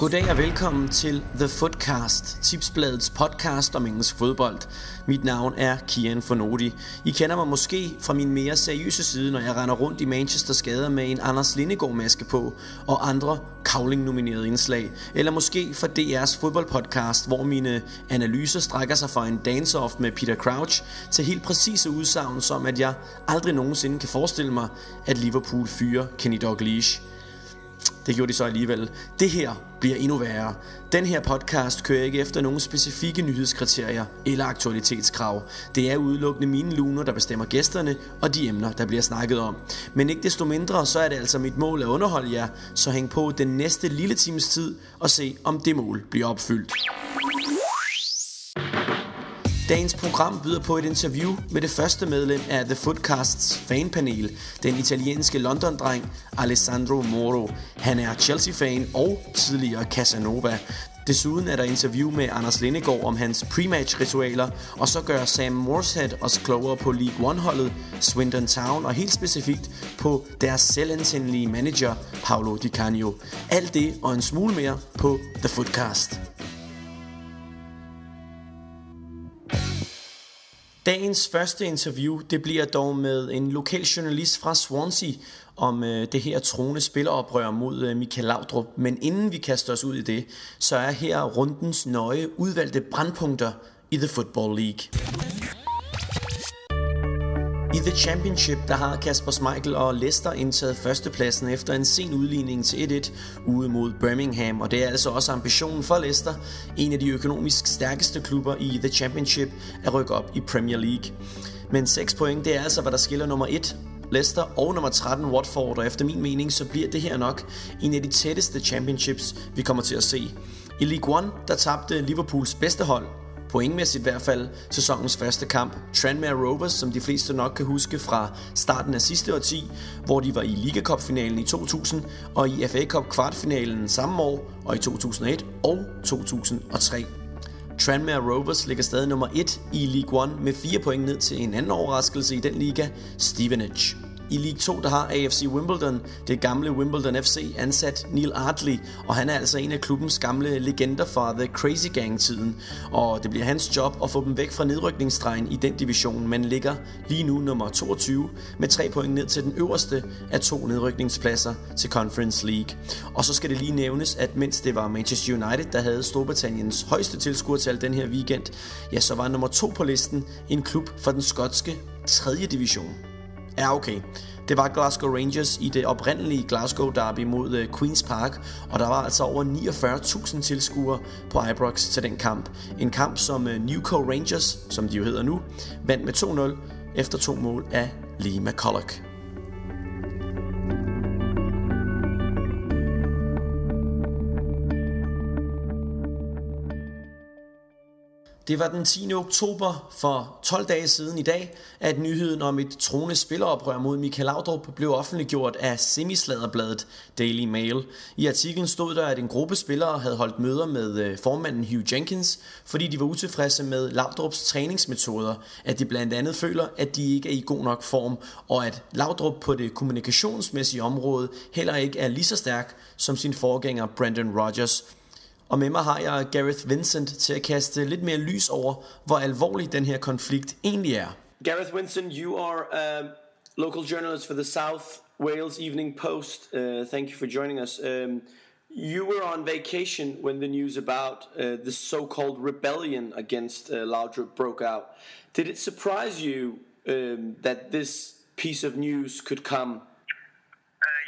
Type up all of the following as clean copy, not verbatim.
Goddag og velkommen til The Footcast, Tipsbladets podcast om engelsk fodbold. Mit navn er Kian Fornodi. I kender mig måske fra min mere seriøse side, når jeg render rundt i Manchesters gader med en Anders Lindegaard-maske på og andre Cowling-nominerede indslag. Eller måske fra DR's fodboldpodcast, hvor mine analyser strækker sig fra en dance-off med Peter Crouch til helt præcise udsagn som, at jeg aldrig nogensinde kan forestille mig, at Liverpool fyrer Kenny Dalglish. Det gjorde de så alligevel. Det her bliver endnu værre. Den her podcast kører ikke efter nogen specifikke nyhedskriterier eller aktualitetskrav. Det er udelukkende mine luner, der bestemmer gæsterne og de emner, der bliver snakket om. Men ikke desto mindre, så er det altså mit mål at underholde jer, så hæng på den næste lille times tid og se, om det mål bliver opfyldt. Dagens program byder på et interview med det første medlem af The Footcasts fanpanel, den italienske London-dreng Alessandro Moro. Han er Chelsea-fan og tidligere Casanova. Desuden er der interview med Anders Lindegaard om hans pre-match-ritualer, og så gør Sam Morshead os klogere på League One-holdet Swindon Town, og helt specifikt på deres selvantændelige manager Paolo Di Canio. Alt det og en smule mere på The Footcast. Dagens første interview, det bliver dog med en lokal journalist fra Swansea om det her truende spilleroprør mod Michael Laudrup. Men inden vi kaster os ud i det, så er her rundens nøje udvalgte brandpunkter i The Football League. I The Championship, der har Kasper Schmeichel og Leicester indtaget førstepladsen efter en sen udligning til 1-1 ude mod Birmingham, og det er altså også ambitionen for Leicester, en af de økonomisk stærkeste klubber i The Championship, at rykke op i Premier League. Men 6 point, det er altså, hvad der skiller nummer 1, Leicester, og nummer 13, Watford, og efter min mening, så bliver det her nok en af de tætteste championships, vi kommer til at se. I League One, der tabte Liverpools bedste hold, pointmæssigt i hvert fald, sæsonens første kamp, Tranmere Rovers, som de fleste nok kan huske fra starten af sidste årti, hvor de var i Liga Cup-finalen i 2000 og i FA Cup kvartfinalen samme år og i 2001 og 2003. Tranmere Rovers ligger stadig nummer 1 i League One med 4 point ned til en anden overraskelse i den liga, Stevenage. I League 2, der har AFC Wimbledon, det gamle Wimbledon FC, ansat Neil Ardley, og han er altså en af klubbens gamle legender fra The Crazy Gang-tiden, og det bliver hans job at få dem væk fra nedrykningsstregen i den division, men ligger lige nu nummer 22 med 3 point ned til den øverste af 2 nedrykningspladser til Conference League. Og så skal det lige nævnes, at mens det var Manchester United, der havde Storbritanniens højeste tilskuertal den her weekend, ja, så var nummer 2 på listen en klub fra den skotske 3. division. Ja, okay. Det var Glasgow Rangers i det oprindelige Glasgow Derby mod Queen's Park, og der var altså over 49.000 tilskuere på Ibrox til den kamp. En kamp, som Newco Rangers, som de jo hedder nu, vandt med 2-0 efter 2 mål af Lee McCulloch. Det var den 10. oktober for 12 dage siden i dag, at nyheden om et truende spilleroprør mod Michael Laudrup blev offentliggjort af semisladderbladet Daily Mail. I artiklen stod der, at en gruppe spillere havde holdt møder med formanden Hugh Jenkins, fordi de var utilfredse med Laudrups træningsmetoder, at de blandt andet føler, at de ikke er i god nok form, og at Laudrup på det kommunikationsmæssige område heller ikke er lige så stærk som sin forgænger Brendan Rodgers. Og med mig har jeg Gareth Vincent til at kaste lidt mere lys over, hvor alvorlig den her konflikt egentlig er. Gareth Vincent, you are a local journalist for the South Wales Evening Post. Thank you for joining us. You were on vacation when the news about the so-called rebellion against Laudrup broke out. Did it surprise you that this piece of news could come?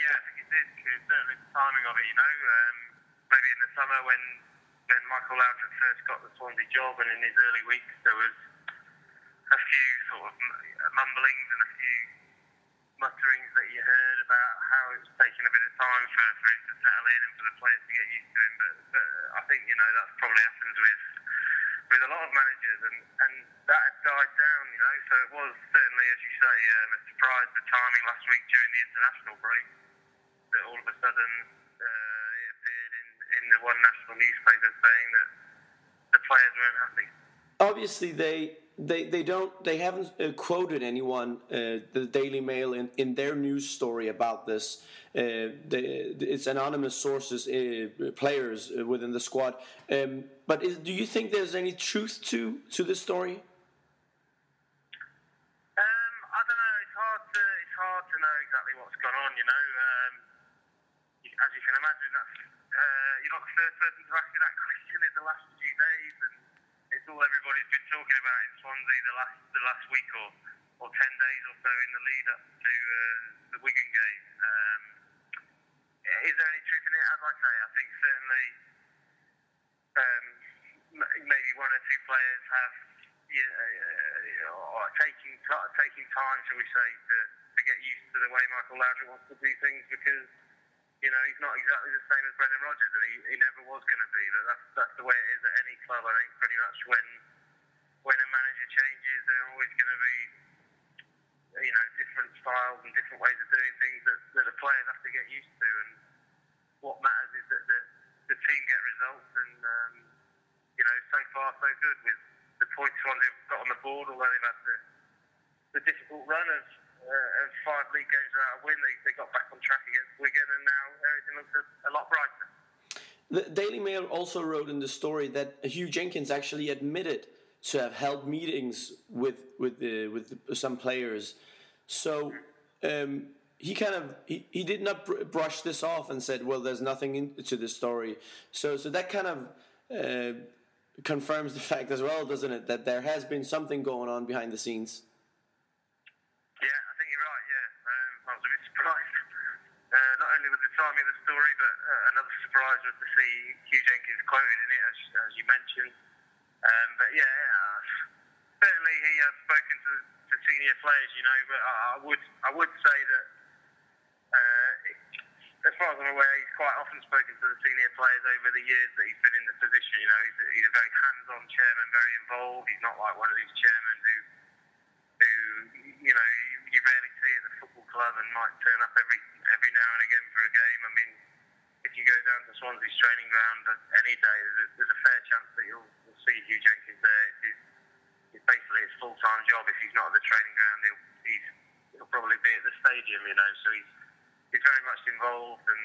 Yeah, I think it did, because certainly the timing of it, maybe in the summer when Michael Laudrup first got the Swansea job, and in his early weeks there was a few sort of mumblings and a few mutterings that you heard about how it was taking a bit of time for him to settle in and for the players to get used to him. But I think that's probably happens with a lot of managers, and that had died down. So it was certainly, as you say, a surprise, the timing last week during the international break, that all of a sudden in the one national newspaper saying that the players weren't happy. obviously they haven't quoted anyone, the Daily Mail, in their news story about this. It's anonymous sources, players within the squad. But do you think there's any truth to this story? I don't know. It's hard to know exactly what's gone on. As you can imagine, you're not the first person to ask me that question in the last few days, and it's all everybody's been talking about in Swansea the last week or 10 days or so in the lead up to the Wigan game. Is there any truth in it? As I say, I think certainly maybe one or two players have taking time, shall we say, to get used to the way Michael Laudrup wants to do things, because he's not exactly the same as Brendan Rodgers, and he never was going to be. That's the way it is at any club. I think pretty much when a manager changes, there are always going to be different styles and different ways of doing things that the players have to get used to. And what matters is that the team get results, and so far so good with the points they've got on the board. Although they've had the difficult run of 5 league games without a win, they got back on track against Wigan, and now everything looks a lot brighter. The Daily Mail also wrote in the story that Hugh Jenkins actually admitted to have held meetings with some players. So he did not brush this off and said, well, there's nothing into this story. So that kind of confirms the fact as well, doesn't it, that there has been something going on behind the scenes. Yeah, I think you're right, yeah. I was a bit surprised, not only with the timing of the story, but another surprise was to see Hugh Jenkins quoted in it, as you mentioned. But yeah, certainly he has spoken to senior players, but I would say that as far as I'm aware, he's quite often spoken to the senior players over the years that he's been in the position. He's a very hands-on chairman, very involved. He's not like one of these chairmen who you rarely see at the football club and might turn up every now and again for a game. I mean, if you go down to Swansea's training ground any day, there's a fair chance that you'll see Hugh Jenkins there. It's basically his full-time job. If he's not at the training ground, he'll probably be at the stadium. So he's very much involved, and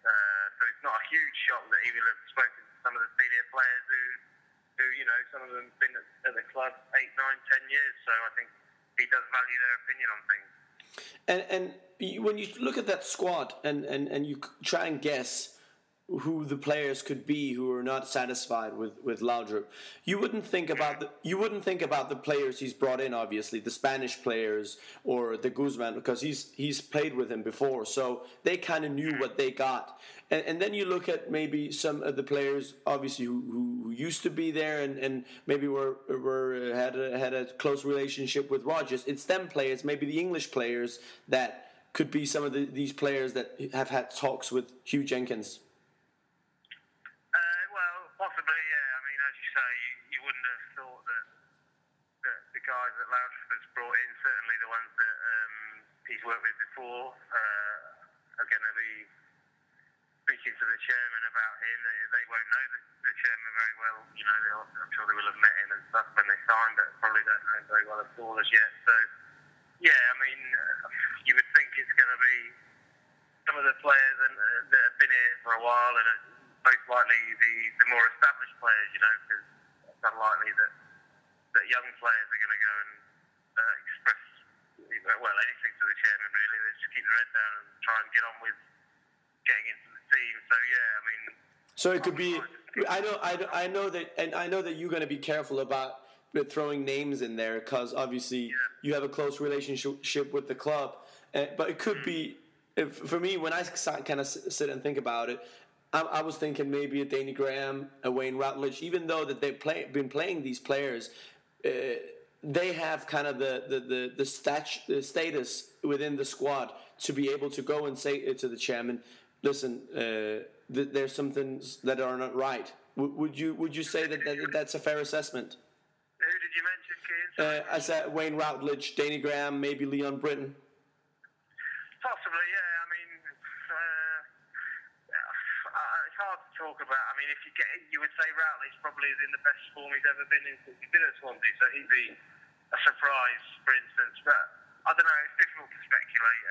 so it's not a huge shock that he will have spoken to some of the senior players who some of them have been at the club 8, 9, 10 years. So I think he does value their opinion on things. And when you look at that squad and you try and guess who the players could be who are not satisfied with Laudrup, you wouldn't think about the players he's brought in, obviously the Spanish players or the Guzman, because he's played with him before, so they kind of knew what they got. And then you look at maybe some of the players, obviously who used to be there and maybe had a close relationship with Rodgers. It's them players, maybe the English players, that could be some of these players that have had talks with Hugh Jenkins. Possibly, yeah. I mean, as you say, you wouldn't have thought that the guys that Laudrup has brought in, certainly the ones that he's worked with before, are going to be speaking to the chairman about him. They won't know the chairman very well. I'm sure they will have met him and stuff when they signed, but probably don't know him very well at all as yet. So, yeah, I mean, you would think it's going to be some of the players that have been here for a while, and most likely the more established players, because it's unlikely that young players are going to go and express anything to the chairman. Really, they just keep their head down and try and get on with getting into the team. So yeah, I mean. So it could be. I know that you're going to be careful about throwing names in there, because obviously you have a close relationship with the club. But it could be. For me, when I kind of sit and think about it, I was thinking maybe a Danny Graham, a Wayne Routledge. Even though that they've been playing these players, they have kind of the status within the squad to be able to go and say to the chairman, "Listen, there's some things that are not right." Would you say that's a fair assessment? Who did you mention, Keane? I said Wayne Routledge, Danny Graham, maybe Leon Britton. Possibly, yeah. I mean, it's hard to talk about. I mean, you would say Routley's probably is in the best form he's ever been in since he's been at Swansea, so he'd be a surprise, for instance. But I don't know, it's difficult to speculate.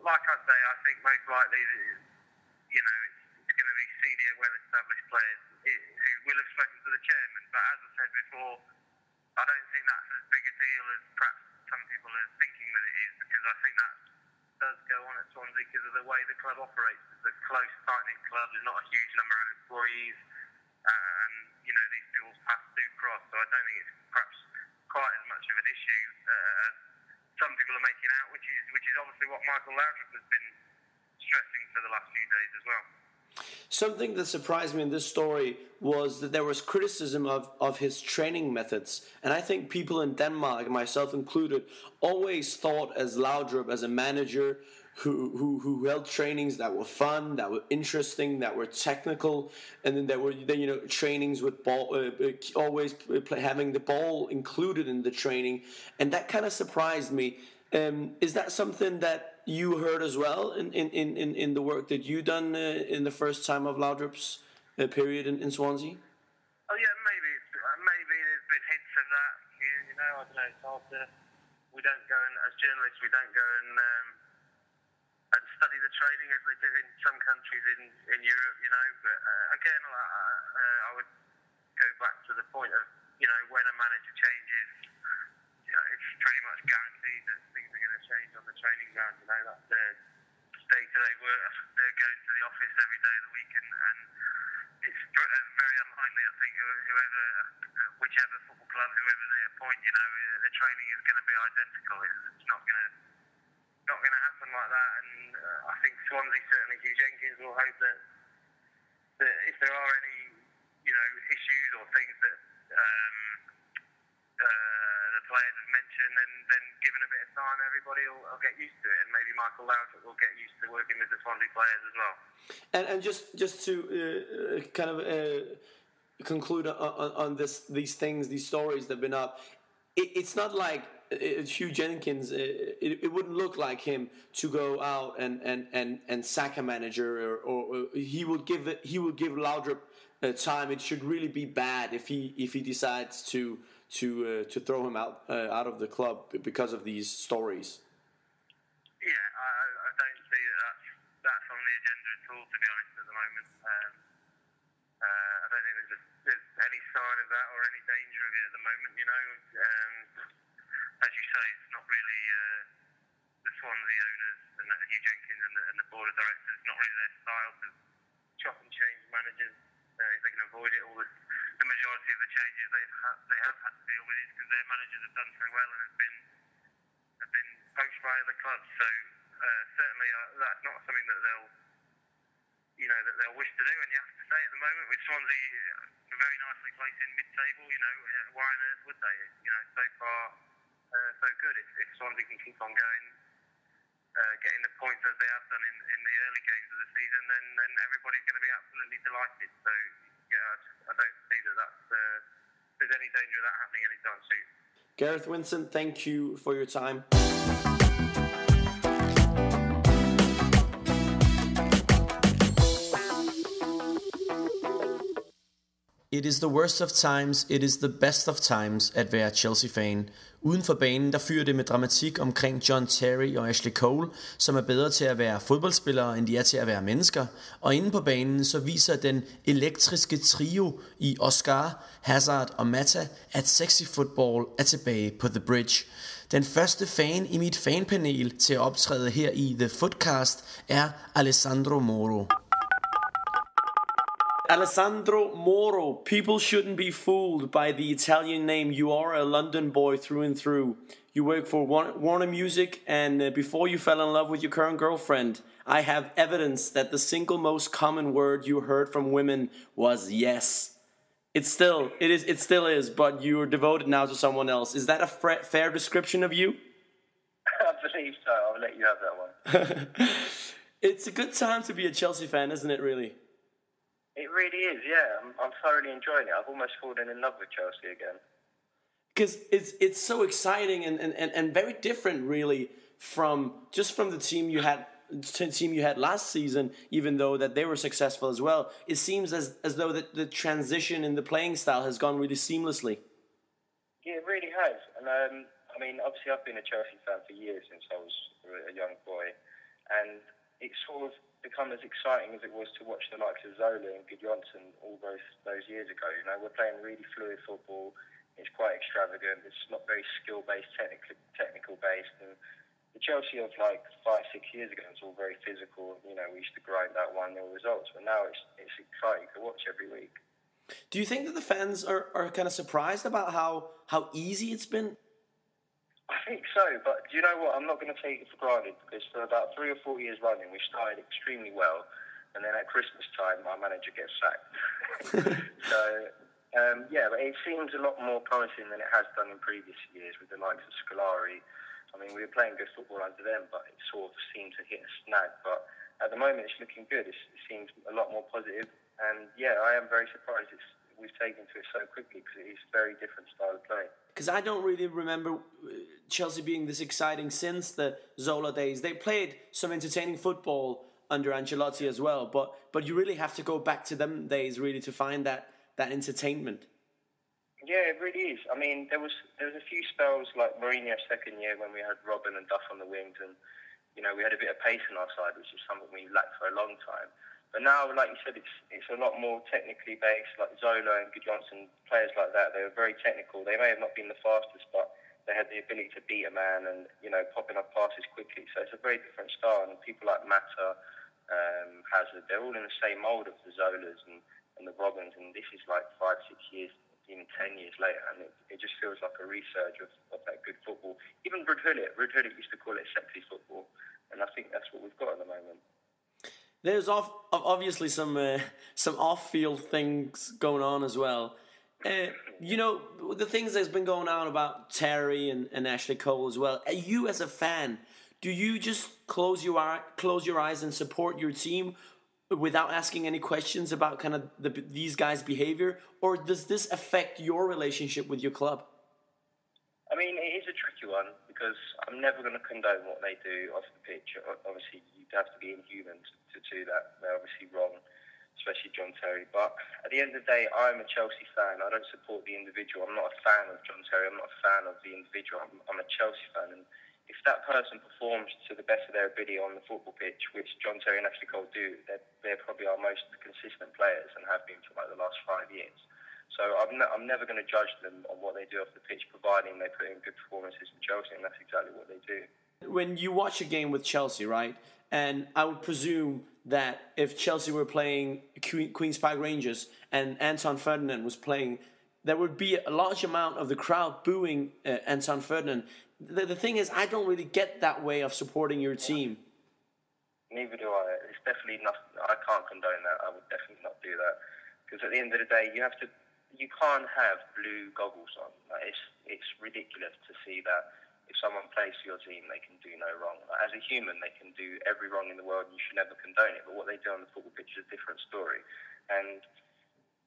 Like I say, I think most likely, it's going to be senior, well-established players who will have spoken to the chairman. But as I said before, I don't think that's as big a deal as perhaps some people are thinking that it is, because I think that does go on at Swansea because of the way the club operates. It's a close, tight-knit club. There's not a huge number of employees, and these duels pass through cross. So I don't think it's perhaps quite as much of an issue as some people are making out, which is obviously what Michael Laudrup has been stressing for the last few days as well. Something that surprised me in this story was that there was criticism of his training methods. And I think people in Denmark, myself included, always thought as Laudrup as a manager who held trainings that were fun, that were interesting, that were technical, and then there were trainings with ball, always having the ball included in the training, and that kind of surprised me. Is that something that you heard as well in the work that you done in the first time of Laudrup's period in Swansea? Oh yeah, maybe there's been hints of that. I don't know. It's hard to. We don't go as journalists. We don't go and study the training as they do in some countries in Europe. But again, I would go back to the point of when a manager changes, it's pretty much guaranteed that things are going to change on the training ground. That's their day-to-day work. They're going to the office every day of the week, and it's very unlikely, I think, whichever football club, whoever they appoint, the training is going to be identical. It's not going to happen like that. And I think Swansea, certainly Hugh Jenkins, will hope that if there are any issues or things that the players have mentioned, then given a bit of time, everybody will get used to it, and maybe Michael Laudrup will get used to working with the Swansea players as well. And just to kind of conclude on these things, these stories that have been up, it's not like Hugh Jenkins. It wouldn't look like him to go out and sack a manager, or he will give Laudrup time. It should really be bad if he decides to throw him out of the club because of these stories. Yeah, I don't see that's on the agenda at all, to be honest, at the moment. I don't think there's any sign of that or any danger of it at the moment. As you say, it's not really the Swansea owners and Hugh Jenkins and the board of directors. It's not really their style to chop and change managers. They can avoid it. The majority of the changes they have had to deal with is because their managers have done so well and have been poached by other clubs. So certainly that's not something that they'll wish to do. And you have to say, at the moment, with Swansea very nicely placed in mid-table, why on earth would they? So far so good. If Swansea can keep on going, getting the points as they have done in the early games of the season, then everybody's going to be absolutely delighted. So I don't see that there's any danger of that happening anytime soon. Gareth Winston, thank you for your time. It is the worst of times, it is the best of times at være Chelsea-fan. Uden for banen, der fyrer det med dramatik omkring John Terry og Ashley Cole, som er bedre til at være fodboldspillere, end de er til at være mennesker. Og inde på banen, så viser den elektriske trio i Oscar, Hazard og Mata, at sexy football er tilbage på The Bridge. Den første fan i mit fanpanel til at optræde her i The Footcast er Alessandro Moro. Alessandro Moro, people shouldn't be fooled by the Italian name. You are a London boy through and through. You work for Warner Music, and before you fell in love with your current girlfriend, I have evidence that the single most common word you heard from women was yes. It still is, but you're devoted now to someone else. Is that a fair description of you? I believe so. I'll let you have that one. It's a good time to be a Chelsea fan, isn't it, really? It really is, yeah. I'm thoroughly enjoying it. I've almost fallen in love with Chelsea again. Because it's so exciting and very different, really, from the team you had team you had last season, even though that they were successful as well. It seems as though that the transition in the playing style has gone really seamlessly. Yeah, it really has. And I mean, obviously I've been a Chelsea fan for years since I was a young boy, and it's sort of become as exciting as it was to watch the likes of Zola and Gudjonsson all those years ago. You know, we're playing really fluid football. It's quite extravagant. It's not very skill-based, technical-based. And the Chelsea of like 5-6 years ago was all very physical. You know, we used to grind out 1-0 results, but now it's exciting to watch every week. Do you think that the fans are kind of surprised about how easy it's been? I think so, but do you know what? I'm not going to take it for granted, because for about 3 or 4 years running, we started extremely well, and then at Christmas time, our manager gets sacked. So, yeah, but it seems a lot more promising than it has done in previous years with the likes of Scolari. I mean, we were playing good football under them, but it sort of seemed to hit a snag. But at the moment, it's looking good. It seems a lot more positive, and yeah, I am very surprised we've taken to it so quickly, because it is a very different style of play. Because I don't really remember Chelsea being this exciting since the Zola days. They played some entertaining football under Ancelotti as well, but you really have to go back to them days really to find that entertainment. Yeah, it really is. I mean, there was a few spells like Mourinho's second year when we had Robin and Duff on the wings, and you know, we had a bit of pace on our side, which is something we lacked for a long time. But now, like you said, it's a lot more technically based, like Zola and Gudjonsson, players like that. They were very technical. They may have not been the fastest, but they had the ability to beat a man and, you know, popping up passes quickly. So it's a very different style. And people like Mata, Hazard, they're all in the same mould of the Zolas and the Robins. And this is like 5-6 years, even 10 years later. And it just feels like a resurge of that good football. Even Ruud Gullit used to call it sexy football. And I think that's what we've got at the moment. There's obviously some off-field things going on as well. You know, the things that's been going on about Terry and Ashley Cole as well. You as a fan, do you just close your eyes and support your team without asking any questions about kind of these guys' behavior, or does this affect your relationship with your club? I mean, it is a tricky one, because I'm never going to condone what they do off the pitch. Obviously, you'd have to be inhuman to do that. They're obviously wrong, especially John Terry. But at the end of the day, I'm a Chelsea fan. I don't support the individual. I'm not a fan of John Terry. I'm not a fan of the individual. I'm a Chelsea fan. And if that person performs to the best of their ability on the football pitch, which John Terry and Ashley Cole do, they're probably our most consistent players and have been for like the last 5 years. So I'm never going to judge them on what they do off the pitch, providing they put in good performances for Chelsea, and that's exactly what they do. When you watch a game with Chelsea, right, and I would presume that if Chelsea were playing Queen's Park Rangers and Anton Ferdinand was playing, there would be a large amount of the crowd booing Anton Ferdinand. The thing is, I don't really get that way of supporting your team. Neither do I. It's definitely not. I can't condone that. I would definitely not do that, because at the end of the day, you can't have blue goggles on. Like, it's ridiculous to see that if someone plays for your team, they can do no wrong. Like, as a human, they can do every wrong in the world, and you should never condone it. But what they do on the football pitch is a different story. And,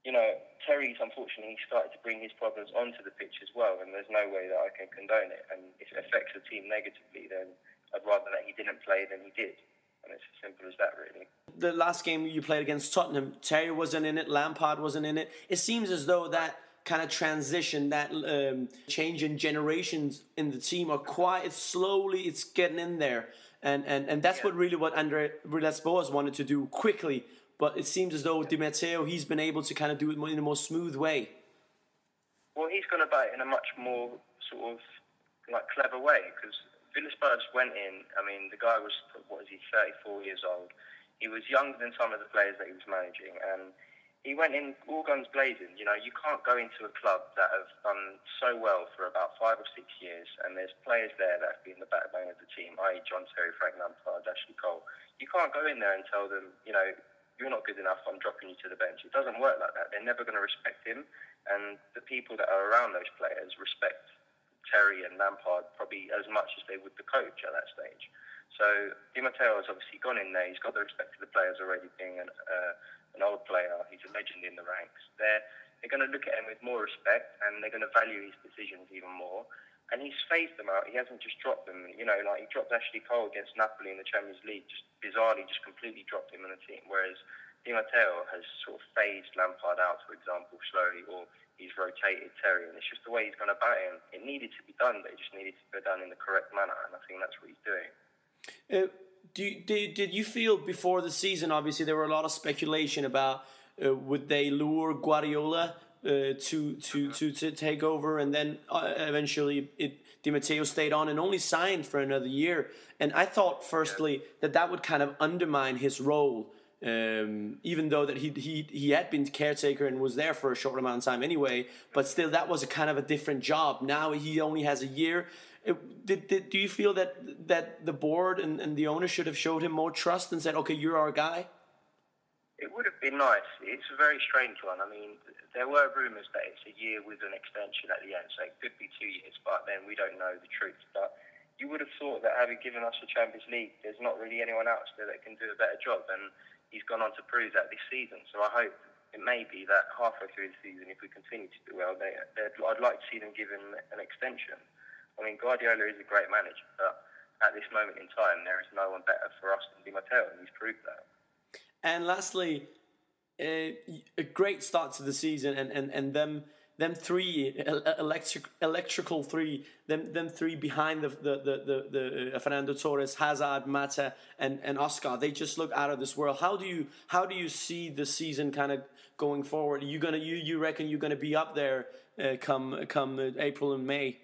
you know, Terry's, unfortunately, started to bring his problems onto the pitch as well, and there's no way that I can condone it. And if it affects the team negatively, then I'd rather that he didn't play than he did. And it's as simple as that, really. The last game you played against Tottenham, Terry wasn't in it, Lampard wasn't in it. It seems as though that kind of transition, that change in generations in the team are quite slowly, it's getting in there. And that's what Andre Villas-Boas wanted to do quickly. But it seems as though Di Matteo, he's been able to kind of do it in a more smooth way. Well, he's gone about it in a much more sort of like clever way, because Villas-Boas went in. I mean, the guy was, 34 years old. He was younger than some of the players that he was managing, and he went in all guns blazing. You know, you can't go into a club that have done so well for about 5 or 6 years, and there's players there that have been the backbone of the team, i.e. John Terry, Frank Lampard, Ashley Cole. You can't go in there and tell them, you know, you're not good enough, I'm dropping you to the bench. It doesn't work like that. They're never going to respect him, and the people that are around those players respect Terry and Lampard probably as much as they would the coach at that stage. So Di Matteo has obviously gone in there. He's got the respect of the players already, being an old player. He's a legend in the ranks. They're going to look at him with more respect, and they're going to value his decisions even more. And he's phased them out. He hasn't just dropped them. You know, like he dropped Ashley Cole against Napoli in the Champions League, just bizarrely, just completely dropped him in the team. Whereas Di Matteo has sort of phased Lampard out, for example, slowly, or he's rotated Terry. And it's just the way he's going about it. It needed to be done, but it just needed to be done in the correct manner. And I think that's what he's doing. Did you feel before the season, obviously there were a lot of speculation about would they lure Guardiola to take over, and then eventually Di Matteo stayed on and only signed for another year. And I thought firstly that would kind of undermine his role, even though that he had been caretaker and was there for a short amount of time anyway, but still that was a kind of a different job. Now he only has a year. Do you feel that the board and the owner should have showed him more trust and said, okay, you're our guy? It would have been nice. It's a very strange one. I mean, there were rumours that it's a year with an extension at the end, so it could be 2 years, but then we don't know the truth. But you would have thought that having given us the Champions League, there's not really anyone else there that can do a better job, and he's gone on to prove that this season. So I hope it may be that halfway through the season, if we continue to do well, I'd like to see them given an extension. I mean, Guardiola is a great manager, but at this moment in time, there is no one better for us than Di Matteo, and he's proved that. And lastly, a great start to the season, and them three electrical three, them three behind the Fernando Torres, Hazard, Mata, and Oscar. They just look out of this world. How do you see the season kind of going forward? You reckon you're gonna be up there come April and May?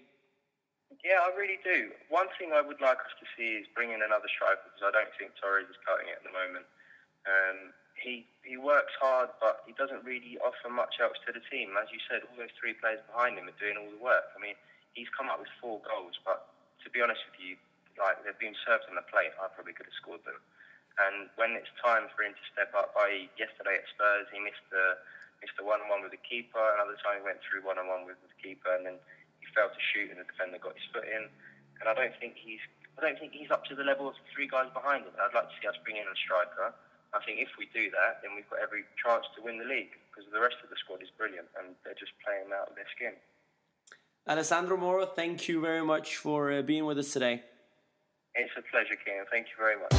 Yeah, I really do. One thing I would like us to see is bring in another striker, because I don't think Torres is cutting it at the moment. He works hard, but he doesn't really offer much else to the team. As you said, all those three players behind him are doing all the work. I mean, he's come up with 4 goals, but to be honest with you, like, they've been served on the plate. I probably could have scored them. And when it's time for him to step up, i.e. yesterday at Spurs, he missed the 1-on-1 with the keeper. Another time he went through 1-on-1 with the keeper, and then he failed to shoot, and the defender got his foot in. And I don't think he's up to the level of the 3 guys behind him. I'd like to see us bring in a striker. I think if we do that, then we've got every chance to win the league, because the rest of the squad is brilliant and they're just playing out of their skin. Alessandro Moro, thank you very much for being with us today. It's a pleasure, Ken. Thank you very much.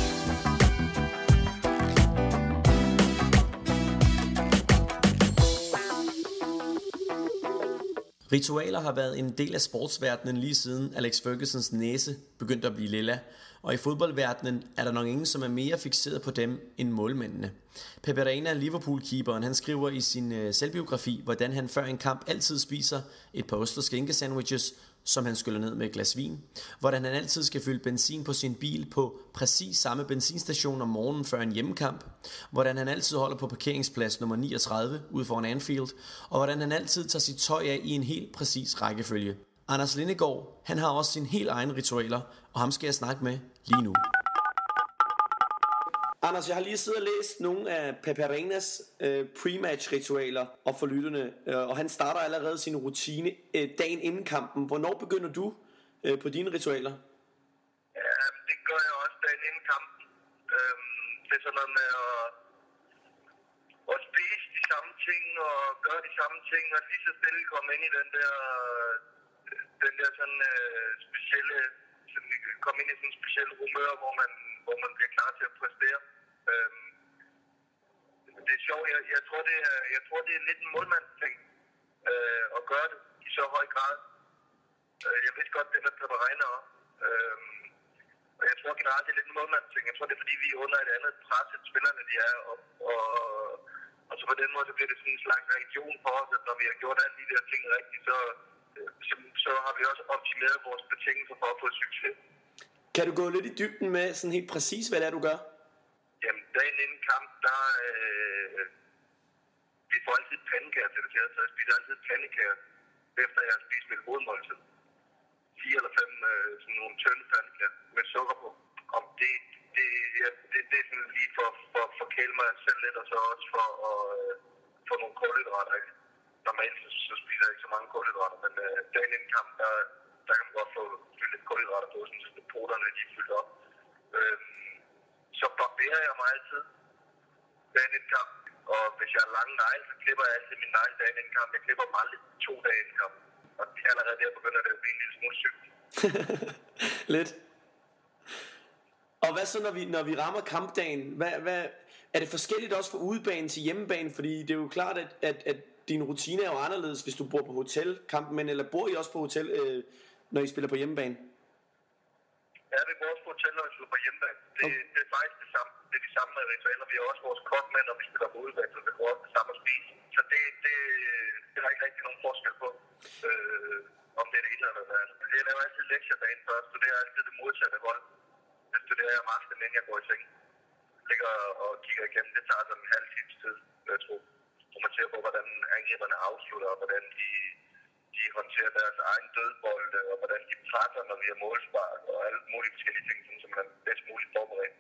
Ritualer har været en del af sportsverdenen lige siden Alex Fergusons næse begyndte at blive lilla, og i fodboldverdenen er der nok ingen, som er mere fikseret på dem end målmændene. Pepe Reina, Liverpool-keeperen, han skriver i sin selvbiografi, hvordan han før en kamp altid spiser et par ost- og skinkesandwiches, som han skyller ned med et glas vin, hvordan han altid skal fylde benzin på sin bil på præcis samme benzinstation om morgenen før en hjemmekamp, hvordan han altid holder på parkeringsplads nummer 39 ude foran Anfield, og hvordan han altid tager sit tøj af i en helt præcis rækkefølge. Anders Lindegaard, han har også sine helt egne ritualer, og ham skal jeg snakke med lige nu. Anders, jeg har lige siddet og læst nogle af Pepe Reinas pre-match-ritualer og for lytterne, og han starter allerede sin rutine dagen inden kampen. Hvornår begynder du på dine ritualer? Ja, det gør jeg også dagen inden kampen. Det er sådan noget med at spise de samme ting og gøre de samme ting, og lige så stille komme ind i den der sådan specielle, komme ind i sådan en speciel humør, hvor man bliver klar til at præstere. Det er sjovt. Jeg tror det er lidt en målmandsting at gøre det i så høj grad. Jeg vidste godt det med Pepe Reina også. Og jeg tror generelt det er lidt en målmandsting. Jeg tror det er fordi vi er under et andet pres end spillerne de er, og så på den måde så bliver det sådan en slags religion for os, at når vi har gjort alle de der ting rigtigt, så har vi også optimeret vores betingelser for at få succes. Kan du gå lidt i dybden med sådan helt præcis, hvad det er, du gør? Jamen, dagen inden kamp, vi får altid pandekager til det til, så jeg spiser altid pandekager, efter jeg har spist mit hovedmåltid. 4 eller 5 sådan nogle tynde pandekager med sukker på. Og det er sådan lige for at forkæle mig selv lidt, og så også for at få nogle kulhydrater. Normalt så spiser jeg ikke så mange kulhydrater, men dagen inden kamp, der kan man godt få fyldt lidt kulhydrater på, sådan at poterne de er fyldt op. Så barberer jeg mig altid dagen inden kamp, og hvis jeg har lange negle, så klipper jeg altid min negle dagen inden kamp. Jeg klipper dem aldrig 2 dage inden kamp. Og allerede der begynder det at blive en lille smule sygt. Lidt. Og hvad så, når vi rammer kampdagen? Hvad, er det forskelligt også fra udebane til hjemmebane? Fordi det er jo klart, at din rutine er jo anderledes, hvis du bor på hotelkampen, men eller bor I også på hotel, når I spiller på hjemmebane? Ja, vi bor også på hotel, når vi spiller på hjemmebane. Det er faktisk det samme. Det er de samme ritualer. Vi har også vores kokmænd, når vi spiller på udebane, så det går også det samme at spise. Så det er ikke rigtig nogen forskel på, om det er det ene eller det andet. Jeg laver altid lektier dagen først, så det er altid det modsatte hold. Det studerer jeg om aftenen, inden jeg går i seng. Ligger og kigger igennem. Det tager sådan en halv times tid, jeg tror. Og man ser på, hvordan angriberne afslutter, og hvordan de håndterer deres egen dødbolde, og hvordan de presser, når vi har målspark, og alle mulige forskellige ting, så man er bedst muligt forberedt.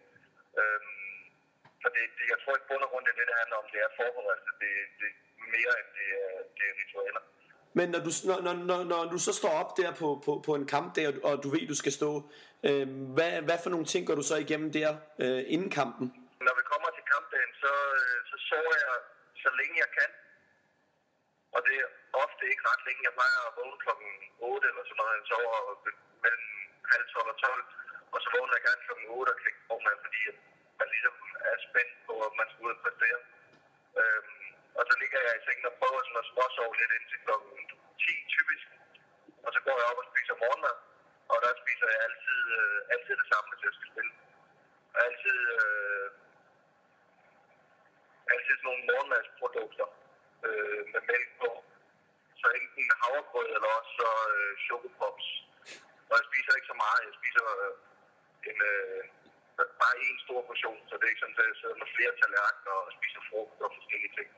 Så jeg tror ikke bund og grund, det handler om, det er forberedelse. Det er mere end det er ritualer. Men når du så står op der på en kampdag, og du ved, du skal stå, hvad for nogle ting går du så igennem der inden kampen? Når vi kommer til kampdagen, så sover jeg så længe jeg kan. Og det er ofte ikke ret længe. Jeg plejer at vågne klokken 8 eller sådan noget. Jeg sover mellem halv 12 og 12. Og så vågner jeg gerne klokken 8 og klikker på mig, fordi man ligesom er spændt på, at man skal ud og præstere. Og så ligger jeg i sengen og prøver sådan at småsove lidt indtil klokken 10 typisk. Og så går jeg op og spiser morgenmad. Og der spiser jeg altid det samme, hvis jeg skal spille. Og altid sådan nogle morgenmadsprodukter med mælk på. Så enten havregrød eller også så chokopops. Og jeg spiser ikke så meget. Jeg spiser bare en stor portion. Så det er ikke sådan, at jeg sidder med flere tallerkener og spiser frugt og forskellige ting.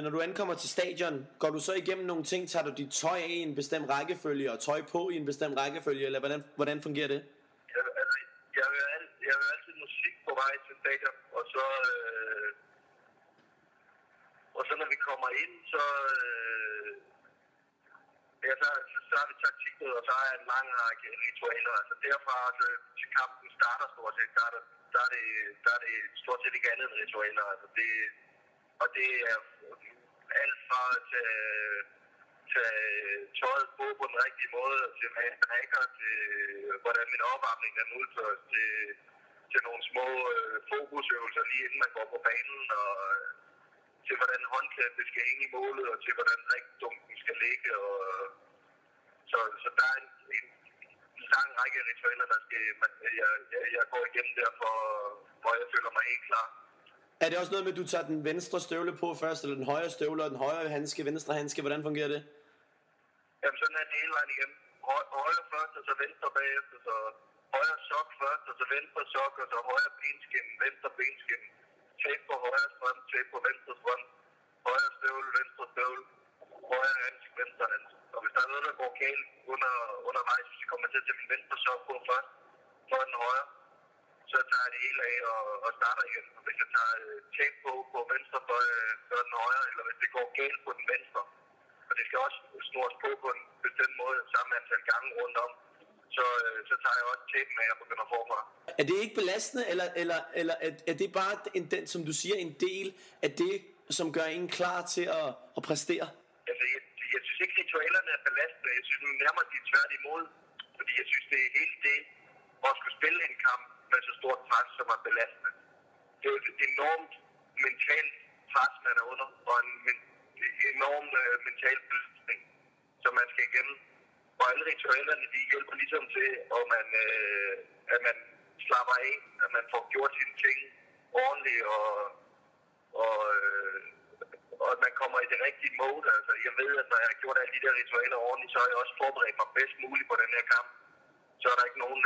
Når du ankommer til stadion, går du så igennem nogle ting? Tager du dit tøj af i en bestemt rækkefølge og tøj på i en bestemt rækkefølge, eller hvordan fungerer det? Jeg hører altid musik på vej til stadion, og så når vi kommer ind, så har vi taktikmøder, og så har jeg en lang række ritualer. Altså derfra til kampen starter stort set, der er det stort set ikke andet end ritualer. Altså og det er alt fra til tøjet på den rigtige måde, til hvad jeg drikker, til hvordan min opvarmning den udføres, til nogle små fokusøvelser lige inden man går på banen, og til hvordan håndklædet skal hænge i målet, og til hvordan drikdunken skal ligge. Så der er en lang række ritualer, jeg går igennem derfor, hvor jeg føler mig helt klar. Er det også noget med, at du tager den venstre støvle på først, eller den højre støvle og den højre handske, venstre handske? Hvordan fungerer det? Jamen sådan er det hele vejen igennem. Højre først, og så venstre bagefter. Så højre sok først, og så venstre sok, og så højre benskin, venstre benskin. Tape på højre strøm, tape på venstre strøm. Højre støvle, venstre støvle. Højre handske, venstre handske. Og hvis der er noget, der går galt undervejs, hvis jeg kommer til at tage min venstre sok på først, så den højre, så tager jeg det hele af og starter igen. Og hvis jeg tager tape på venstre, så den højre, eller hvis det går galt på den venstre, og det skal også snores på en bestemt måde, samme antal gange rundt om, så tager jeg også tape med og begynder forfra. Er det ikke belastende, eller er det bare den, som du siger, en del af det, som gør en klar til at præstere? Altså, jeg synes ikke, ritualerne er belastende. Jeg synes nærmere, de er tværtimod. Fordi jeg synes, det er helt det, at skulle spille en kamp med så stort pres, som er belastende. Det er et enormt mentalt pres, man er under, og en enorm mental belastning, som man skal igennem. Og alle ritualerne, de hjælper ligesom til, at man slapper af, at man får gjort sine ting ordentligt, og at man kommer i det rigtige mode. Altså, jeg ved, at når jeg har gjort alle de der ritualer ordentligt, så har jeg også forberedt mig bedst muligt på den her kamp. Så er der ikke nogen,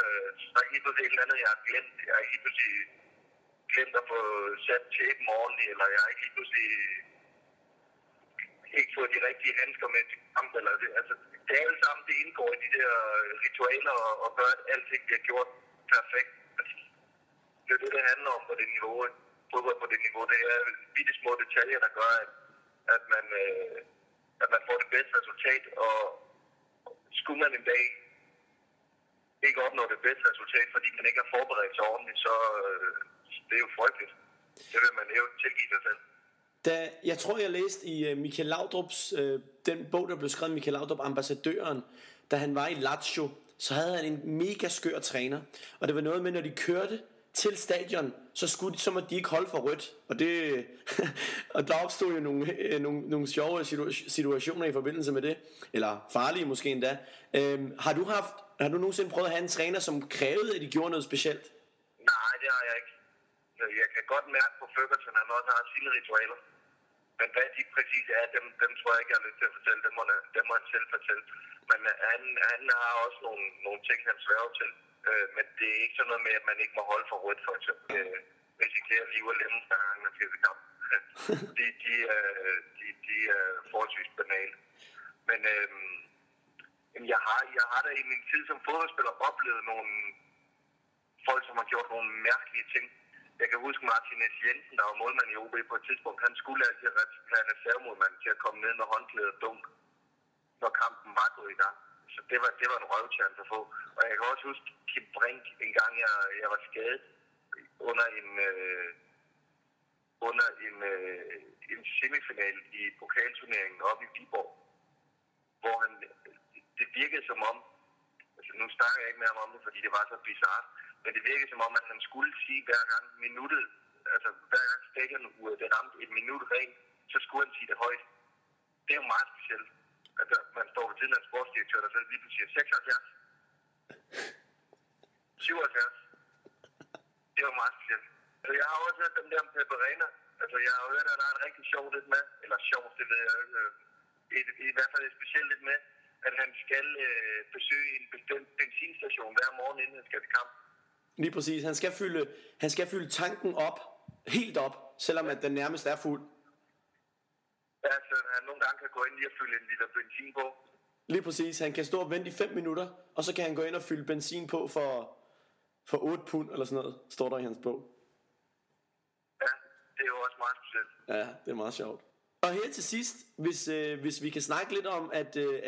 der er ikke pludselig et eller andet, jeg har glemt. Jeg har ikke pludselig glemt at få sat tapen ordentligt, eller jeg har ikke lige pludselig ikke fået de rigtige handsker med til kamp. Eller det. Altså, det alle sammen, det indgår i de der ritualer og gør, at alting bliver gjort perfekt. Det er det handler om på det niveau. Fodbold på det niveau. Det er bitte små detaljer, der gør, at man får det bedste resultat. Og skulle man en dag ikke opnå det bedste resultat, fordi man ikke har forberedt sig ordentligt, så det er jo frygteligt. Det vil man jo tilgive sig selv. Jeg tror jeg læste i Michael Laudrups den bog der blev skrevet af Michael Laudrup, Ambassadøren, da han var i Lazio, så havde han en mega skør træner. Og det var noget med, når de kørte til stadion, så måtte de ikke holde for rødt. Og det og der opstod jo nogle sjove situationer i forbindelse med det, eller farlige måske endda. Har du nogensinde prøvet at have en træner, som krævede, at de gjorde noget specielt? Nej, det har jeg ikke. Jeg kan godt mærke på Ferguson, at han også har sine ritualer. Men hvad de præcis er, dem tror jeg ikke, jeg har lyst til at fortælle. Dem må han selv fortælle. Men han har også nogle ting, han sværger til. Men det er ikke sådan noget med, at man ikke må holde for rødt, for eksempel. Risikere liv og lemmen, hver gang man bliver ved kamp. De er forholdsvis banale. Men jeg har da i min tid som fodboldspiller oplevet nogle folk, som har gjort nogle mærkelige ting. Jeg kan huske Martin S. Jensen, der var målmand i OB på et tidspunkt. Han skulle altid have reservemålmanden til at komme ned med håndklædet og dunk, når kampen var gået i gang. Så det var en røvtjern at få. Og jeg kan også huske Kim Brink, en gang jeg var skadet under en semifinal i pokalturneringen oppe i Viborg, hvor det virkede som om, altså nu snakker jeg ikke mere om det, fordi det var så bizarrt, men det virkede som om, at han skulle sige hver gang minuttet, altså hver gang stadionuret det ramte et minut rent, så skulle han sige det højt. Det er jo meget specielt. Altså, man står ved tiden af en sportsdirektør, der selv lige pludselig siger 76. 77. Det var meget specielt. Altså, jeg har også hørt dem der om Pepperina. Altså, jeg har hørt, at der er en rigtig sjov lidt med, eller sjovt, det ved jeg ikke, i hvert fald et specielt lidt med, at han skal besøge en bestemt benzinstation hver morgen, inden han skal til kamp. Lige præcis. Han skal fylde tanken op, helt op, selvom at den nærmest er fuld. Ja, så han nogle gange kan gå ind lige og fylde en liter benzin på. Lige præcis. Han kan stå og vente i 5 minutter, og så kan han gå ind og fylde benzin på for 8 pund eller sådan noget, står der i hans bog. Ja, det er jo også meget specielt. Ja, det er meget sjovt. Og her til sidst, hvis vi kan snakke lidt om,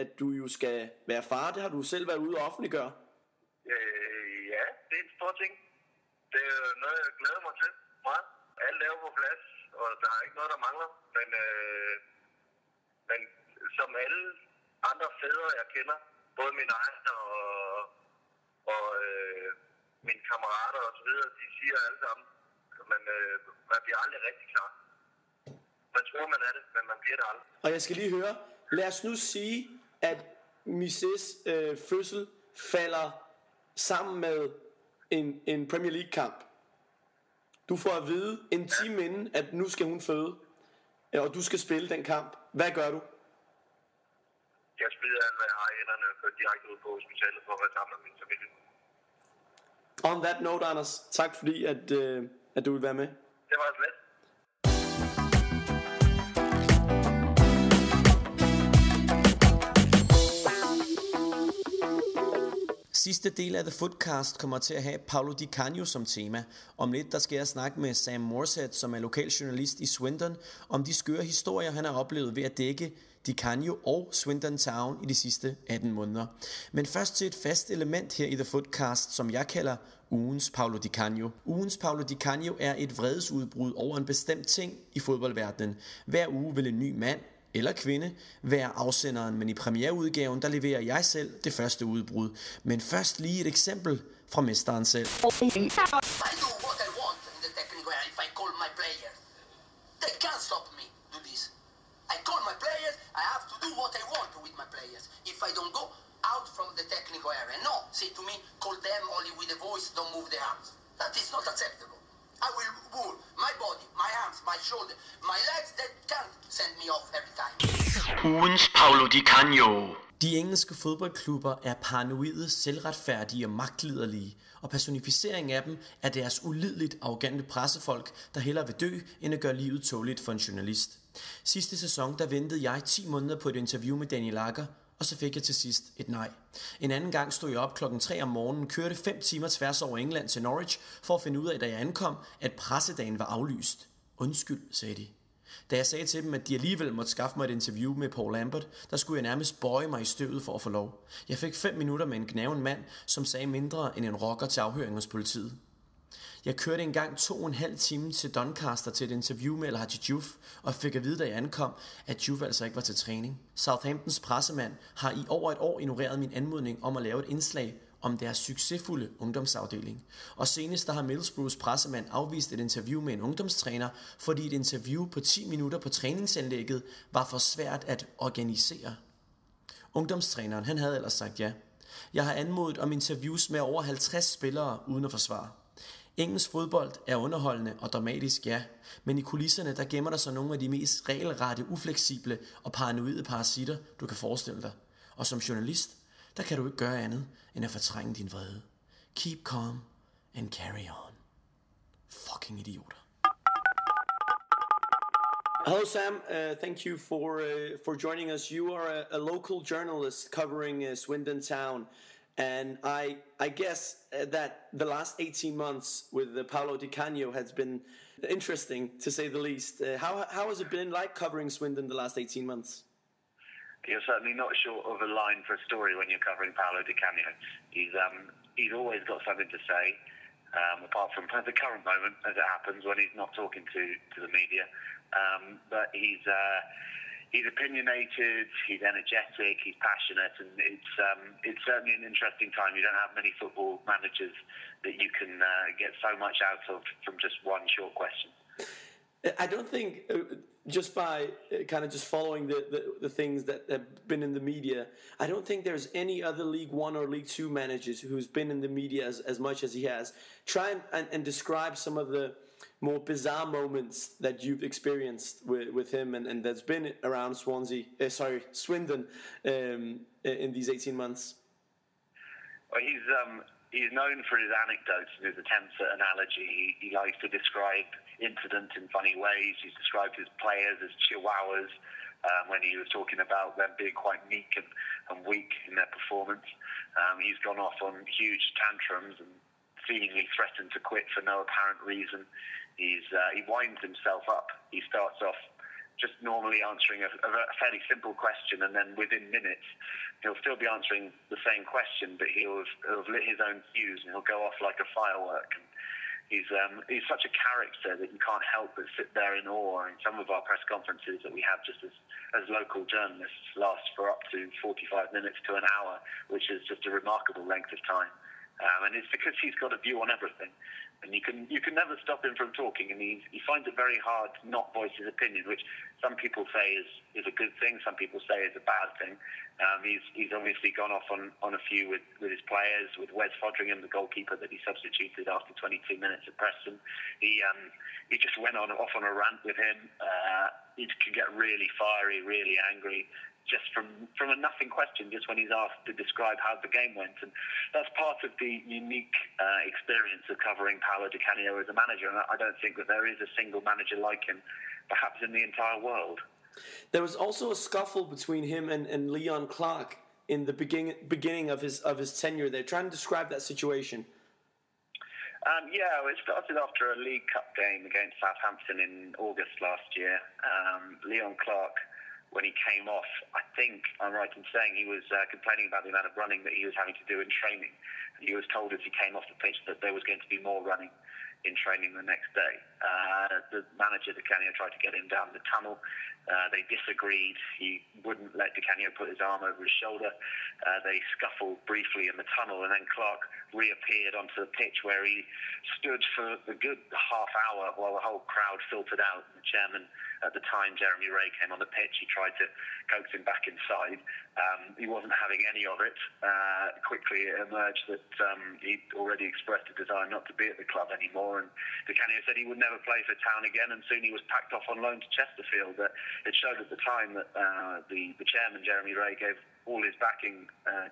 at du jo skal være far, det har du selv været ude og offentliggøre. Ja, det er en stor ting. Det er noget, jeg glæder mig til meget. Alt er jo på plads, og der er ikke noget, der mangler. Men som alle andre fædre, jeg kender, både mine egne og mine kammerater og så videre, de siger alle sammen, man bliver aldrig rigtig klar. Man tror, man er det, men man bliver det aldrig. Og jeg skal lige høre, lad os nu sige, at Misses fødsel falder sammen med en Premier League kamp. Du får at vide en time inden, at nu skal hun føde, og du skal spille den kamp. Hvad gør du? Jeg spiller alt, hvad jeg har i hænderne, og kører direkte ud på hospitalet for at være sammen med min familie. On that note, Anders, tak fordi, at du vil være med. Det var slet. Sidste del af The Footcast kommer til at have Paolo Di Canio som tema. Om lidt der skal jeg snakke med Sam Morshead, som er lokaljournalist i Swindon, om de skøre historier, han har oplevet ved at dække Di Canio og Swindon Town i de sidste 18 måneder. Men først til et fast element her i The Footcast, som jeg kalder ugens Paolo Di Canio. Ugens Paolo Di Canio er et vredesudbrud over en bestemt ting i fodboldverdenen. Hver uge vil en ny mand eller kvinde være afsenderen, men i premiereudgaven der leverer jeg selv det første udbrud. Men først lige et eksempel fra mesteren selv. I do what I want in the technical area if I call my players. They can't stop me do this. I call my players, I have to do what I want with my players. If I don't go out from the technical area, no, say to me, call them only with the voice, don't move the arms. That is not acceptable. I will move my body, my arms, my shoulder, my legs, that can't send me off every time. Ugens Paolo Di Canio. De engelske fodboldklubber er paranoide, selvretfærdige og magtliderlige, og personificeringen af dem er deres ulideligt arrogante pressefolk, der hellere vil dø, end at gøre livet tåligt for en journalist. Sidste sæson, der ventede jeg 10 måneder på et interview med Daniel Lager, og så fik jeg til sidst et nej. En anden gang stod jeg op klokken 3 om morgenen, kørte 5 timer tværs over England til Norwich, for at finde ud af, da jeg ankom, at pressedagen var aflyst. Undskyld, sagde de. Da jeg sagde til dem, at de alligevel måtte skaffe mig et interview med Paul Lambert, der skulle jeg nærmest bøje mig i støvet for at få lov. Jeg fik 5 minutter med en gnaven mand, som sagde mindre end en rocker til afhøring hos politiet. Jeg kørte engang 2,5 time til Doncaster til et interview med El Hadji Diouf, og fik at vide, da jeg ankom, at Diouf altså ikke var til træning. Southamptons pressemand har i over et år ignoreret min anmodning om at lave et indslag om deres succesfulde ungdomsafdeling. Og senest der har Middlesbroughs pressemand afvist et interview med en ungdomstræner, fordi et interview på 10 minutter på træningsanlægget var for svært at organisere. Ungdomstræneren, han havde ellers sagt ja. Jeg har anmodet om interviews med over 50 spillere uden at få svar. Engelsk fodbold er underholdende og dramatisk, ja, men i kulisserne der gemmer der sig nogle af de mest regelrette, ufleksible og paranoide parasitter, du kan forestille dig. Og som journalist, der kan du ikke gøre andet end at fortrænge din vrede. Keep calm and carry on. Fucking idioter. Hello Sam, thank you for joining us. You are a local journalist covering Swindon Town. And I guess that the last 18 months with Paolo Di Canio has been interesting, to say the least. How has it been like covering Swindon the last 18 months? You're certainly not short of a line for a story when you're covering Paolo Di Canio. He's always got something to say, apart from the current moment, as it happens, when he's not talking to the media. But he's opinionated, he's energetic, he's passionate, and it's certainly an interesting time. You don't have many football managers that you can get so much out of from just one short question. I don't think, just by kind of just following the things that have been in the media, I don't think there's any other League One or League Two managers who's been in the media as much as he has. Try and describe some of the more bizarre moments that you've experienced with him and that's been around Swindon in these 18 months. Well, he's known for his anecdotes and his attempts at analogy. He likes to describe incidents in funny ways. He's described his players as chihuahuas when he was talking about them being quite meek and weak in their performance. He's gone off on huge tantrums and seemingly threatened to quit for no apparent reason. He winds himself up. He starts off just normally answering a fairly simple question, and then within minutes he'll still be answering the same question, but he'll have lit his own fuse and he'll go off like a firework. And he's such a character that you can't help but sit there in awe. And some of our press conferences that we have just as local journalists last for up to 45 minutes to an hour, which is just a remarkable length of time. And it's because he's got a view on everything, and you can never stop him from talking. And he finds it very hard to not voice his opinion, which some people say is a good thing, some people say is a bad thing. He's obviously gone off on a few with his players, with Wes Fodringham, the goalkeeper that he substituted after 22 minutes at Preston. He just went off on a rant with him. He can get really fiery, really angry, just from a nothing question, just when he's asked to describe how the game went. And that's part of the unique experience of covering Paolo Di Canio as a manager. And I don't think that there is a single manager like him, perhaps in the entire world. There was also a scuffle between him and Leon Clark in the beginning of his tenure there. Try and describe that situation. It started after a League Cup game against Southampton in August last year. Leon Clark, when he came off, I think I'm right in saying he was complaining about the amount of running that he was having to do in training. He was told as he came off the pitch that there was going to be more running in training the next day. The manager, Di Canio, tried to get him down the tunnel. They disagreed. He wouldn't let Di Canio put his arm over his shoulder. They scuffled briefly in the tunnel, and then Clark reappeared onto the pitch, where he stood for a good half hour while the whole crowd filtered out. The chairman at the time, Jeremy Ray, came on the pitch. He tried to coax him back inside. He wasn't having any of it. Quickly it emerged that he'd already expressed a desire not to be at the club anymore, and Di Canio said he would never play for Town again, and soon he was packed off on loan to Chesterfield. It showed at the time that the chairman, Jeremy Ray, gave all his backing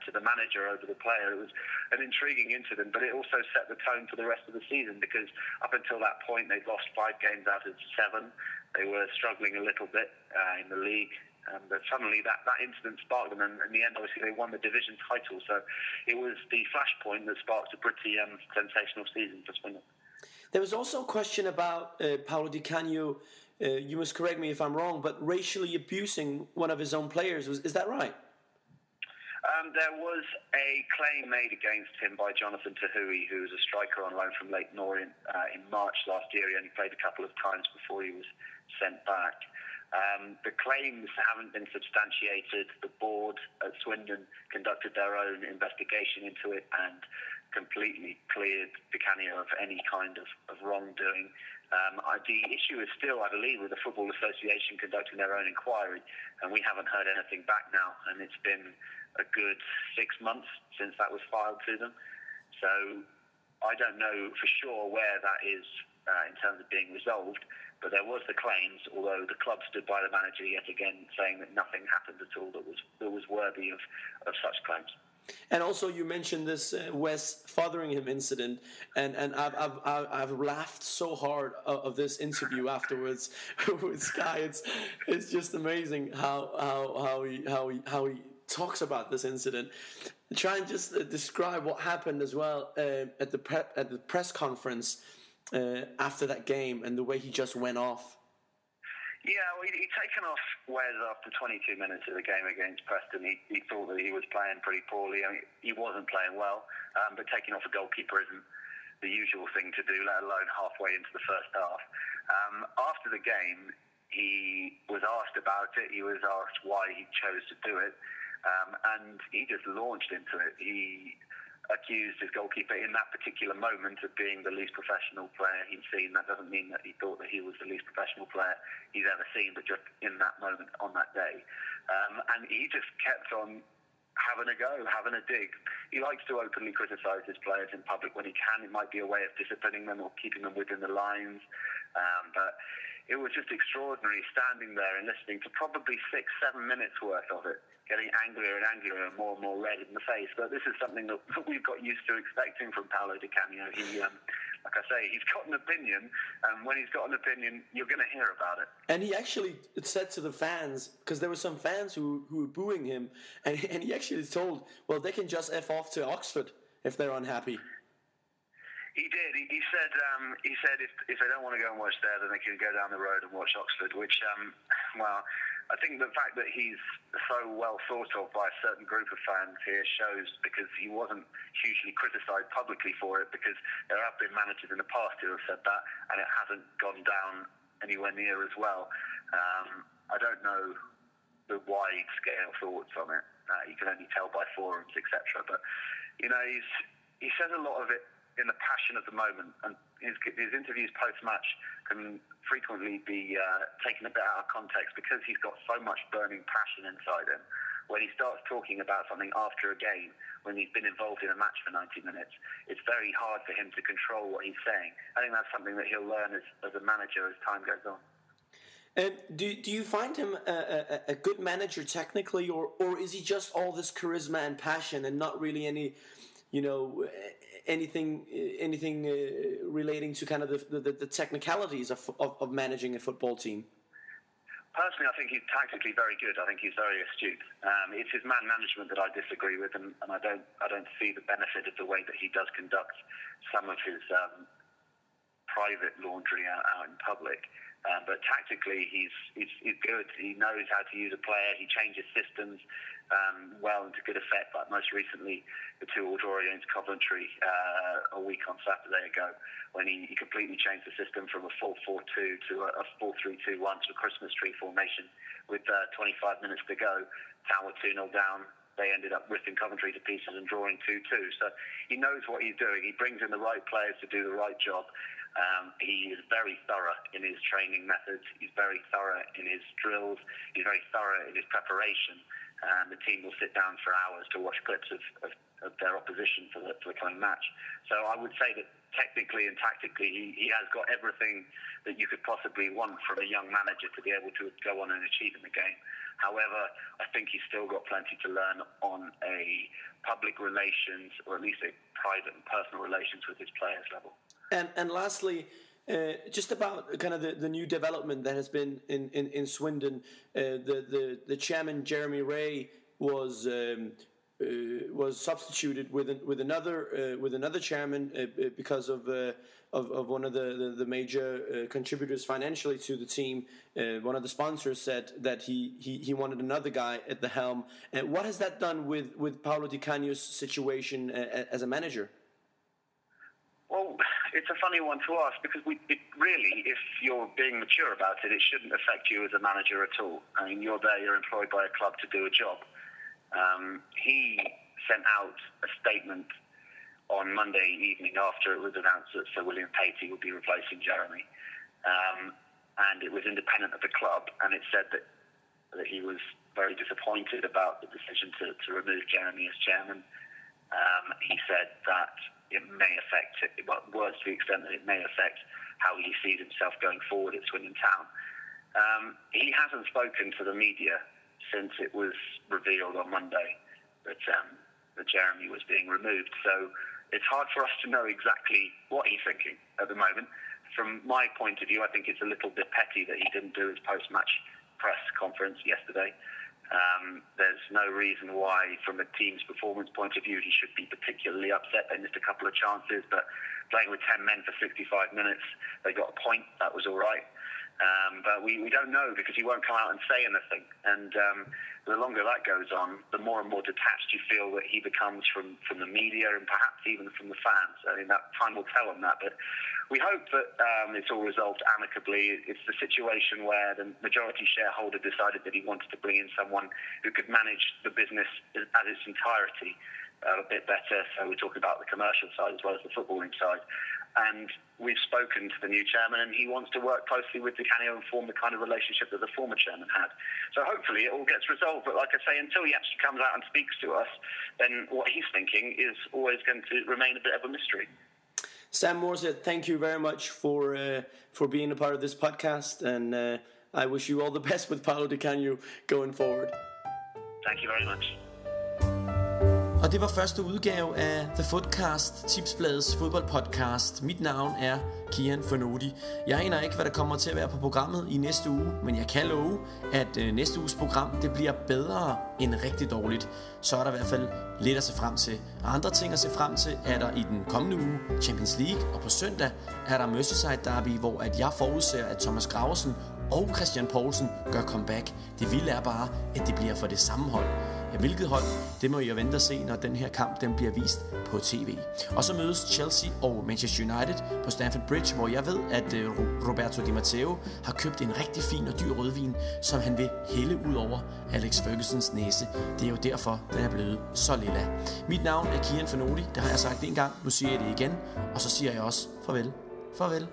to the manager over the player. It was an intriguing incident, but it also set the tone for the rest of the season, because up until that point they'd lost 5 games out of 7. They were struggling a little bit in the league, but suddenly that incident sparked them, and in the end obviously they won the division title. So it was the flashpoint that sparked a pretty sensational season for Swindon. There was also a question about Paolo Di Canio, you must correct me if I'm wrong, but racially abusing one of his own players. Is that right? There was a claim made against him by Jonathan Tahui, who was a striker on loan from Leyton Orient in March last year. He only played a couple of times before he was sent back. The claims haven't been substantiated. The board at Swindon conducted their own investigation into it and completely cleared Di Canio of any kind of wrongdoing. The issue is still, I believe, with the Football Association conducting their own inquiry, and we haven't heard anything back now, and it's been a good 6 months since that was filed to them. So I don't know for sure where that is in terms of being resolved, but there was the claims, although the club stood by the manager yet again, saying that nothing happened at all that was worthy of such claims. And also, you mentioned this Wes Fotheringham incident, and I've laughed so hard of this interview afterwards with Sky. It's just amazing how he talks about this incident. Try and just describe what happened as well at the press conference after that game and the way he just went off. Yeah, well, he'd taken off Wes after 22 minutes of the game against Preston. He thought that he was playing pretty poorly. I mean, he wasn't playing well, but taking off a goalkeeper isn't the usual thing to do, let alone halfway into the first half. After the game, he was asked about it. He was asked why he chose to do it, and he just launched into it. He accused his goalkeeper in that particular moment of being the least professional player he'd seen. That doesn't mean that he thought that he was the least professional player he's ever seen, but just in that moment on that day. And he just kept on having a go, having a dig. He likes to openly criticise his players in public when he can. It might be a way of disciplining them or keeping them within the lines. But it was just extraordinary standing there and listening to probably 6-7 minutes worth of it, getting angrier and angrier and more red in the face. But this is something that we've got used to expecting from Paolo Di Canio. He, like I say, he's got an opinion, and when he's got an opinion, you're going to hear about it. And he actually said to the fans, because there were some fans who were booing him, and he actually told, well, they can just F off to Oxford if they're unhappy. He did. He said if they don't want to go and watch there, then they can go down the road and watch Oxford, which, well, I think the fact that he's so well thought of by a certain group of fans here shows, because he wasn't hugely criticised publicly for it, because there have been managers in the past who have said that, and it hasn't gone down anywhere near as well. I don't know the wide-scale thoughts on it. You can only tell by forums, etc. But, you know, he says a lot of it in the passion of the moment, and his interviews post-match can frequently be taken a bit out of context because he's got so much burning passion inside him. When he starts talking about something after a game, when he's been involved in a match for 90 minutes, it's very hard for him to control what he's saying. I think that's something that he'll learn as a manager as time goes on. Do you find him a good manager technically, or is he just all this charisma and passion and not really any, you know, anything relating to kind of the technicalities of managing a football team? Personally, I think he's tactically very good. I think he's very astute. It's his man management that I disagree with, and I don't see the benefit of the way that he does conduct some of his private laundry out in public. But tactically, he's good. He knows how to use a player. He changes systems well and to good effect. Like most recently, the 2-2 draw against Coventry a week on Saturday ago, when he completely changed the system from a 4-4-2 to a 4-3-2-1 to a Christmas tree formation with 25 minutes to go. Town were 2-0 down. They ended up ripping Coventry to pieces and drawing 2-2. So he knows what he's doing. He brings in the right players to do the right job. He is very thorough in his training methods. He's very thorough in his drills. He's very thorough in his preparation. The team will sit down for hours to watch clips of their opposition for the coming match. So I would say that technically and tactically, he has got everything that you could possibly want from a young manager to be able to go on and achieve in the game. However, I think he's still got plenty to learn on a public relations, or at least a private and personal relations with his players level. And lastly, just about kind of the new development that has been in Swindon, the chairman Jeremy Ray was was substituted with another chairman because of one of the major contributors financially to the team. One of the sponsors said that he wanted another guy at the helm. What has that done with Paolo Di Canio's situation as a manager? Well, it's a funny one to ask because really, if you're being mature about it, it shouldn't affect you as a manager at all. I mean, you're there, you're employed by a club to do a job. He sent out a statement on Monday evening after it was announced that Sir William Patey would be replacing Jeremy. And it was independent of the club, and it said that he was very disappointed about the decision to remove Jeremy as chairman. He said that it may affect, words to the extent that it may affect how he sees himself going forward at Swindon Town. He hasn't spoken to the media since it was revealed on Monday that Jeremy was being removed. So it's hard for us to know exactly what he's thinking at the moment. From my point of view, I think it's a little bit petty that he didn't do his post-match press conference yesterday. There's no reason why, from a team's performance point of view, he should be particularly upset. They missed a couple of chances, but playing with 10 men for 65 minutes, they got a point. That was all right. But we don't know because he won't come out and say anything. And the longer that goes on, the more and more detached you feel that he becomes from the media and perhaps even from the fans. I mean, that time will tell on that. But we hope that it's all resolved amicably. It's the situation where the majority shareholder decided that he wanted to bring in someone who could manage the business as its entirety a bit better. So we're talking about the commercial side as well as the footballing side. And we've spoken to the new chairman, and he wants to work closely with Di Canio and form the kind of relationship that the former chairman had. So hopefully it all gets resolved. But like I say, until he actually comes out and speaks to us, then what he's thinking is always going to remain a bit of a mystery. Sam Morshead, thank you very much for being a part of this podcast, and I wish you all the best with Paolo Di Canio going forward. Thank you very much. Og det var første udgave af The Footcast Tipsbladets fodboldpodcast. Mit navn er Kian Fornodi. Jeg aner ikke, hvad der kommer til at være på programmet i næste uge, men jeg kan love, at næste uges program det bliver bedre end rigtig dårligt. Så er der i hvert fald lidt at se frem til. Og andre ting at se frem til er der i den kommende uge Champions League, og på søndag er der Merseyside Derby, hvor at jeg forudser, at Thomas Graversen og Christian Poulsen gør comeback. Det vilde er bare, at det bliver for det samme hold. Ja, hvilket hold, det må I jo vente at se, når den her kamp den bliver vist på tv. Og så mødes Chelsea og Manchester United på Stamford Bridge, hvor jeg ved, at Roberto Di Matteo har købt en rigtig fin og dyr rødvin, som han vil hælde ud over Alex Fergusons næse. Det er jo derfor, den er blevet så lilla. Mit navn er Kian Fornodi, det har jeg sagt en gang, nu siger jeg det igen, og så siger jeg også farvel. Farvel.